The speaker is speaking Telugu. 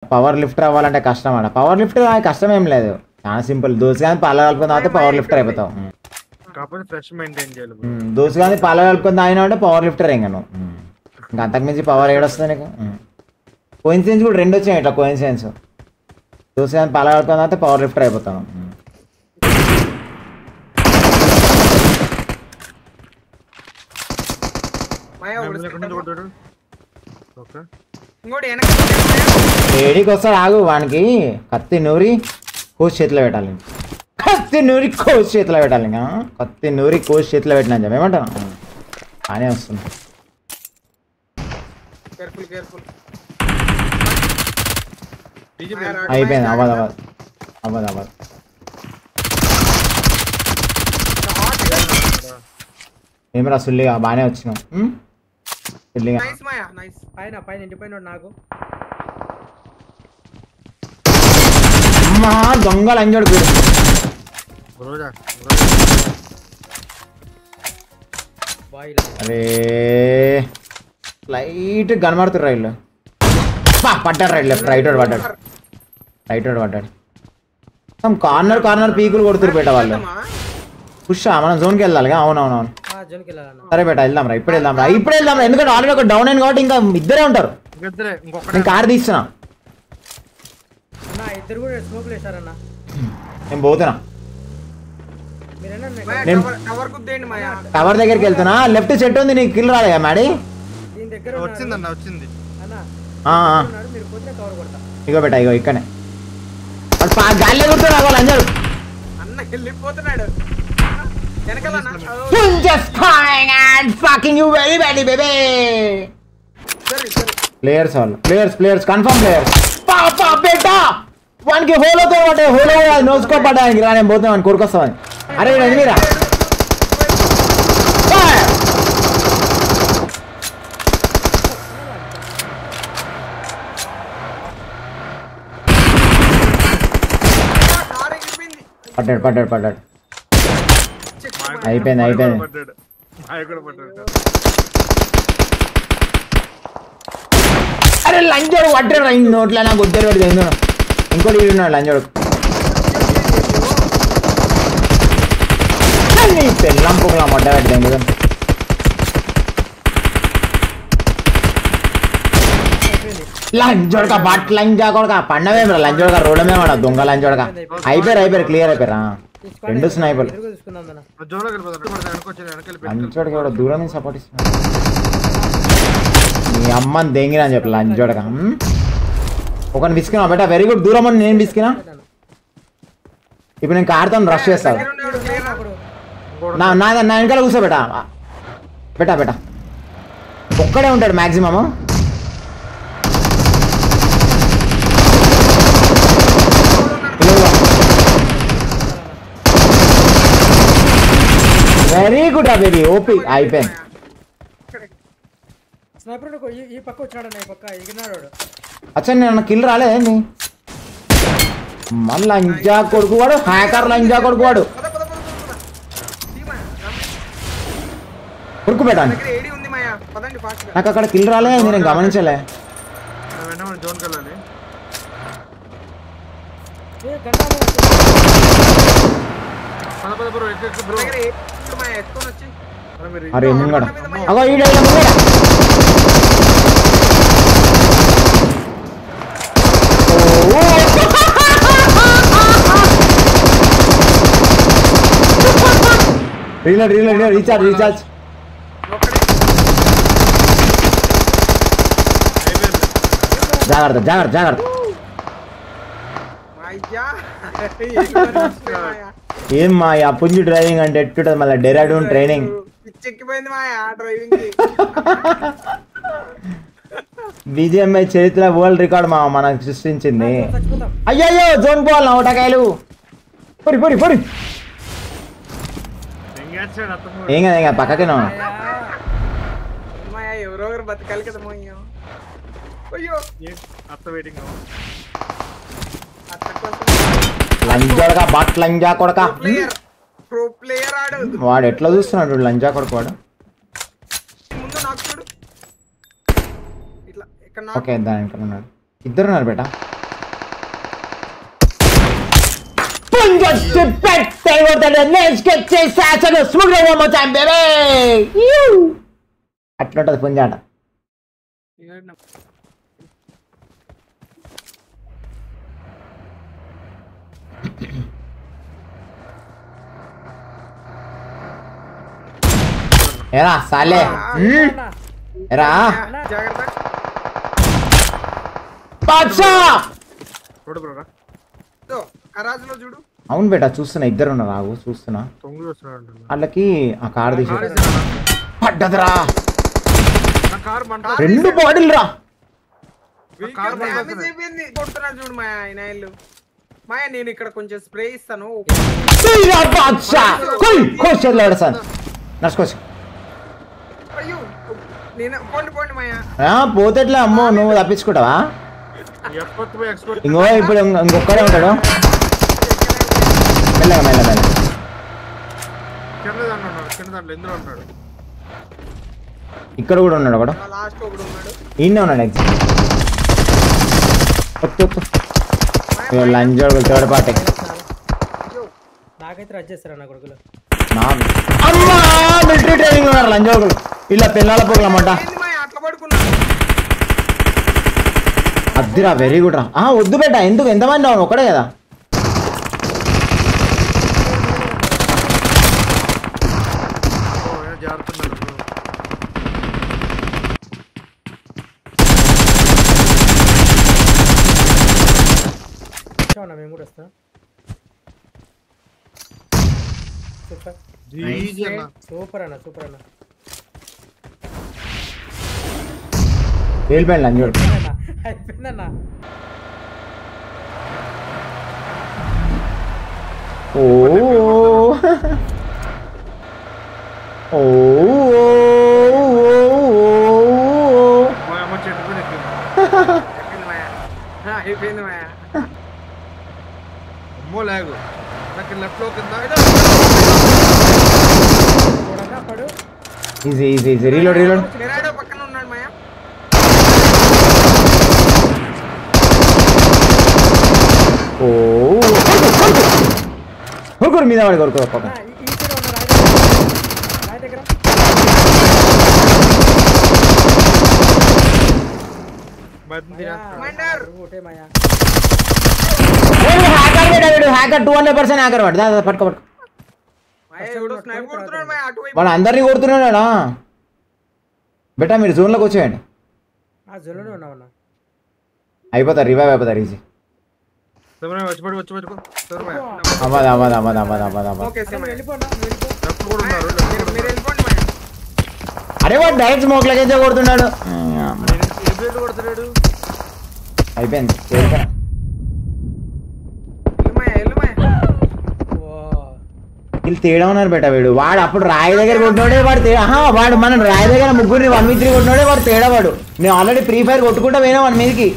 పవర్ లిఫ్టర్ అవ్వాలంటే కష్టం అన్న. పవర్ లిఫ్టర్ కష్టం ఏం లేదు, చాలా సింపుల్. దోశ కానీ పాల కలుపుకొని తాగితే పవర్ లిఫ్టర్ అయిపోతావు. దోశ కానీ పాల కలుపుకొని తాగినా అంటే పవర్ లిఫ్టర్ ఇంకా నువ్వు. ఇంకా అంతకుమించి పవర్ ఏడొస్తుంది నీకు. కోయిన్సిడెన్స్ కూడా 2 వచ్చాయి ఇట్లా కోయిన్సిడెన్స్. దోశ కానీ పాల కలుపుకొని తాగితే పవర్ లిఫ్టర్ అయిపోతాను. ఏడికి వస్తాడు ఆగు, వానికి కత్తి నూరి కోసి చేతిలో పెట్టాలి. కత్తి నూరి కోసి చేతిలో పెట్టాలి. ఇంకా కత్తి నూరి కోసి చేతిలో పెట్టినా చెప్పేమంటాను. బాగానే వస్తుంది. అయిపోయింది. అవ్వదు అవ్వదు అవ్వదు అవ్వదు. ఏమరా సుల్లిగా బాగానే వచ్చినావు. సుల్లిగా అమ్మా దొంగలు అంజోడు అరే లైట్ కనబడుతుర్రు రైళ్ళు. పడ్డాడు రైట్ లెఫ్ట్ రైట్ వాడు పడ్డాడు. రైట్ వాడు పడ్డాడు. కార్నర్ కార్నర్ పీకులు కొడుతురు బేట వాళ్ళు. పుషా మనం జోన్కి వెళ్ళాలి. అవునవునవును సరే బేట వెళ్దాం రా. ఇప్పుడు వెళ్దాం రా, ఇప్పుడు వెళ్దాం రా. ఎందుకంటే ఆల్రెడీ ఒక డౌన్ అయింది కాబట్టి ఇంకా ఇద్దరే ఉంటారు. నేను కార్ తీస్తున్నా. నేను పోతున్నా. టవర్ దగ్గరికి వెళ్తున్నా. లెఫ్ట్ చెట్టు ఉంది, నీకు కిల్ రాలేదా మాడి? ఇగో బేట ఇగో ఇక్కడనే గాలిలో కూర్చోడు లంజాడు. ప్లేయర్స్ వాళ్ళు ప్లేయర్స్ కన్ఫర్మ్ ప్లేయర్స్. బేటా వానికి హోలోతో పడ్డా, హోలో నోసుకోపడ్డానికి రా. నేను పోతామని కొడుకొస్తామని. అరే మీరా పడ్డాడు. అయిపోయింది. అరే లంచోడు పట్టాడు నోట్లో నాకు వద్దరు పడి ఎందుకు. ఇంకోటి ఉన్నాడు లంచోడు. పెళ్ళం పొగలా మొట్ట పెట్టి ఎందుకు. లంచోడక బట్ లంచా కొడక పండవేమరా. లంచోడక రోడ్డమే వాడ దొంగ లంచోడక. అయిపోయారు క్లియర్ అయిపోయారా. 2 స్నైపర్లు. లంచోడక కూడా దూరం నుంచి సపోర్ట్ ఇస్తున్నా. నీ అమ్మని దెంగినా అని చెప్పి లంచోడక. ఒకరిని విసికినా బేటా. Very good. దూరం అని నేను విసికినా. ఇప్పుడు నేను కార్తో రష్ చేస్తాను. నా వెనకాల కూర్చో బేటా. ఒక్కడే ఉంటాడు maximum. Very good baby. OP అయిపోయింది. అచ్చా నేను కిల్ రాలేదండి. మళ్ళీ లంజా కొడుకు వాడు, హ్యాకర్ లంజా కొడుకు వాడు. కొడుకు పెట్టాను. నాకు అక్కడ కిల్ రాలే, నేను గమనించలే. అరే ముంగడ అగో ఈ డైలా ముంగడ. రీచార్జ్. జాగ్రత్త. ఏం మా పుంజు డ్రైవింగ్ అంటే ఎట్టుంటది మళ్ళీ. డెరాడూన్ ట్రైనింగ్. బీజేఎంఐ చరిత్ర వరల్డ్ రికార్డ్ మనకు సృష్టించింది. అయ్యయ్యో జోన్ పోవాలి నా ఓటకాయలు. పొరి ఏం కదా పక్కకే లంజా బట్ లంజా కొడక. వాడు ఎట్లా చూస్తున్నాడు లంజా కొడుకు వాడు. ఓకే దాని ఉన్నాడు. 2 ఉన్నారు బేటా. అట్లుంటది పుంజాట. ఏరా సాలే ఏరా అవును బేటా చూస్తున్నా, ఇద్దరు ఉన్నారు. ఆగు చూస్తున్నా. వాళ్ళకి ఆ కార్ తీసి పడ్డదిరా, 2 బాడీలు రా. చూడు మాయా, నేను ఇక్కడ కొంచెం స్ప్రే ఇస్తాను. పోతేట్లా అమ్మో, నువ్వు తప్పించుకుంటావా? ఇంకో ఇప్పుడు ఇంకొక్కడే ఉంటాడు. మెల్లగా మెల్లగా ఇక్కడ కూడా ఉన్నాడు ఒకడు. ఈయనే ఉన్నాడు ఎగ్జామ్. లంజోడు థర్డ్ పార్టీ. అమ్మా మిలిటరీ ట్రైనింగ్ ఉన్నారు లంజోగులు. ఇలా పిల్లల పొగలమాట. అద్దిరా, వెరీ గుడ్ రా. వద్దు బేట, ఎందుకు ఎంతమంది అవును ఒకడే కదా. మేము కూడా వస్తాం. సూపర్ అన్న, సూపర్ అన్న. వెళ్ళిపోయింది లంజోడు. అయిపోయిందన్న. ఓ ఓ అయిపోయింది మాయా. అమ్మో లాగు నాకు లెఫ్ట్ లో కింద. Easy easy easy. Reload reload. పక్కన ఉన్నాడు మాయా. ఓ కొరుకోరు మీద వాడు కొరుకో పక్క. హ్యాకర్ 200% హ్యాకర్ వాడు. పట్టుకో పట్టుకో. వాడు అందరినీ కొడుతున్నాడా బేటా? మీరు జోన్లోకి వచ్చేయండి. అయిపోతారు, రివైవ్ అయిపోతారు ఈజీ. అవ్వదు అవ్వదు అవ్వదు అవ్వదు అవ్వదు అవ్వదు. అరే వాడు డైరెక్ట్ స్మోక్లకైతే కొడుతున్నాడు. అయిపోయింది. వీళ్ళు తేడా ఉన్నారు బేట. వాడు అప్పుడు రాయి దగ్గర కొట్టినోడే వాడు వాడు మనం రాయి దగ్గర ముగ్గురిని 1v3 కొట్టినోడే వాడు తేడా. వాడు నేను ఆల్రెడీ ఫ్రీ ఫైర్ కొట్టుకుంటా పోయినా వాడి మీదకి.